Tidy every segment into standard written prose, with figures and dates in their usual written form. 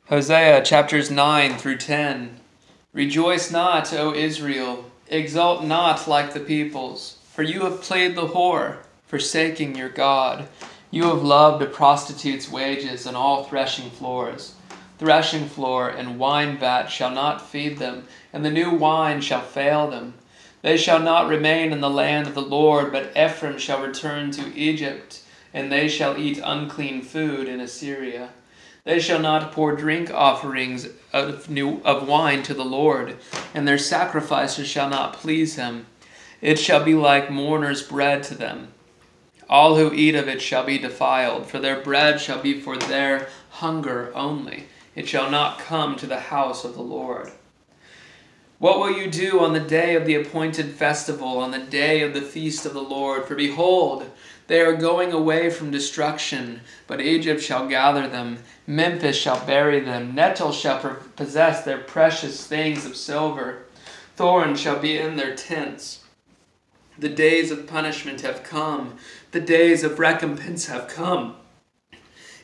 Hosea chapters 9 through 10. Rejoice not, O Israel, exult not like the peoples, for you have played the whore, forsaking your God. You have loved a prostitute's wages and all threshing floors. Threshing floor and wine vat shall not feed them, and the new wine shall fail them. They shall not remain in the land of the Lord, but Ephraim shall return to Egypt, and they shall eat unclean food in Assyria. They shall not pour drink offerings of wine to the Lord, and their sacrifices shall not please him. It shall be like mourners' bread to them. All who eat of it shall be defiled, for their bread shall be for their hunger only. It shall not come to the house of the Lord. What will you do on the day of the appointed festival, on the day of the feast of the Lord? For behold, they are going away from destruction, but Egypt shall gather them. Memphis shall bury them. Nettle shall possess their precious things of silver. Thorns shall be in their tents. The days of punishment have come. The days of recompense have come.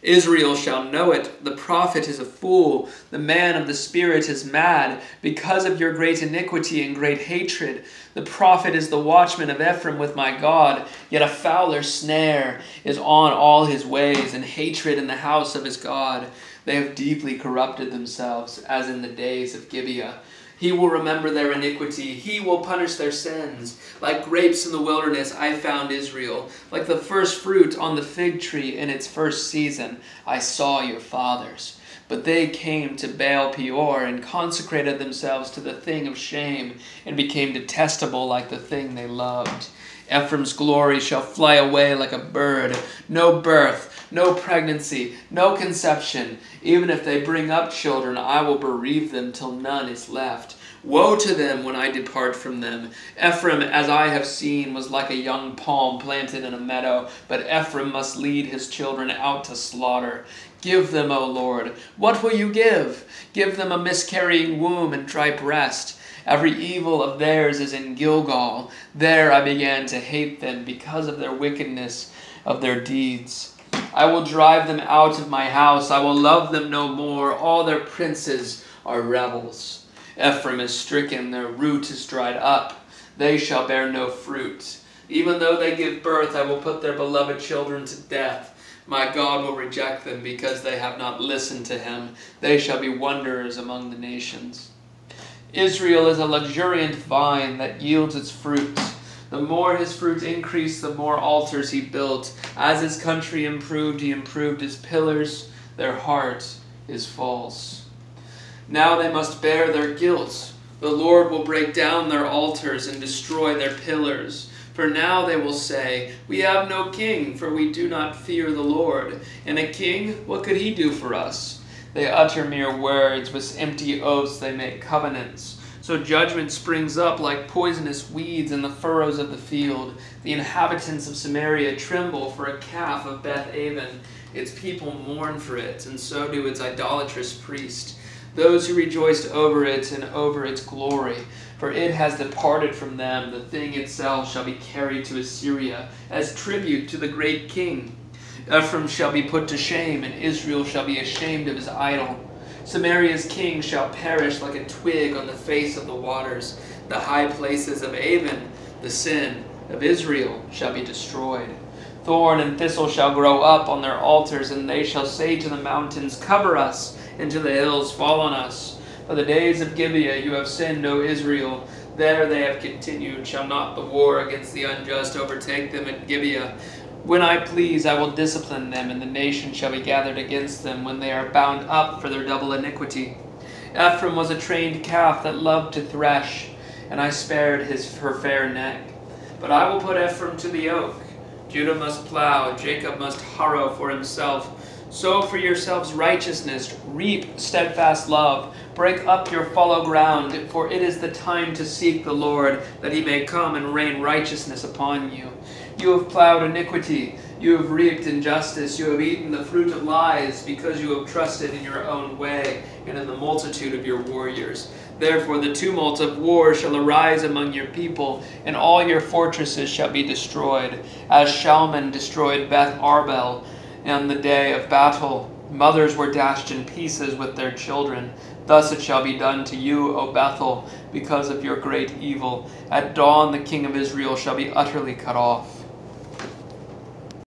Israel shall know it. The prophet is a fool. The man of the spirit is mad, because of your great iniquity and great hatred. The prophet is the watchman of Ephraim with my God. Yet a fouler snare is on all his ways, and hatred in the house of his God. They have deeply corrupted themselves, as in the days of Gibeah. He will remember their iniquity. He will punish their sins. Like grapes in the wilderness, I found Israel. Like the first fruit on the fig tree in its first season, I saw your fathers. But they came to Baal Peor and consecrated themselves to the thing of shame and became detestable like the thing they loved. Ephraim's glory shall fly away like a bird. No birth, no pregnancy, no conception. Even if they bring up children, I will bereave them till none is left. Woe to them when I depart from them. Ephraim, as I have seen, was like a young palm planted in a meadow, but Ephraim must lead his children out to slaughter. Give them, O Lord. What will you give? Give them a miscarrying womb and dry breast. Every evil of theirs is in Gilgal. There I began to hate them because of their wickedness of their deeds. I will drive them out of my house. I will love them no more. All their princes are rebels. Ephraim is stricken. Their root is dried up. They shall bear no fruit. Even though they give birth, I will put their beloved children to death. My God will reject them because they have not listened to him. They shall be wanderers among the nations. Israel is a luxuriant vine that yields its fruit. The more his fruit increased, the more altars he built. As his country improved, he improved his pillars. Their heart is false. Now they must bear their guilt. The Lord will break down their altars and destroy their pillars. For now they will say, we have no king, for we do not fear the Lord. And a king, what could he do for us? They utter mere words. With empty oaths they make covenants. So judgment springs up like poisonous weeds in the furrows of the field. The inhabitants of Samaria tremble for a calf of Beth-aven. Its people mourn for it, and so do its idolatrous priests. Those who rejoiced over it and over its glory. For it has departed from them. The thing itself shall be carried to Assyria as tribute to the great king. Ephraim shall be put to shame, and Israel shall be ashamed of his idol. Samaria's king shall perish like a twig on the face of the waters. The high places of Avon, the sin of Israel, shall be destroyed. Thorn and thistle shall grow up on their altars, and they shall say to the mountains, cover us, and to the hills, fall on us. For the days of Gibeah you have sinned, O Israel. There they have continued. Shall not the war against the unjust overtake them at Gibeah? When I please, I will discipline them, and the nation shall be gathered against them when they are bound up for their double iniquity. Ephraim was a trained calf that loved to thresh, and I spared her fair neck. But I will put Ephraim to the yoke. Judah must plow, Jacob must harrow for himself. Sow for yourselves righteousness, reap steadfast love. Break up your fallow ground, for it is the time to seek the Lord, that he may come and rain righteousness upon you. You have plowed iniquity, you have reaped injustice, you have eaten the fruit of lies, because you have trusted in your own way and in the multitude of your warriors. Therefore the tumult of war shall arise among your people, and all your fortresses shall be destroyed, as Shalman destroyed Beth Arbel on the day of battle. Mothers were dashed in pieces with their children. Thus it shall be done to you, O Bethel, because of your great evil. At dawn the king of Israel shall be utterly cut off.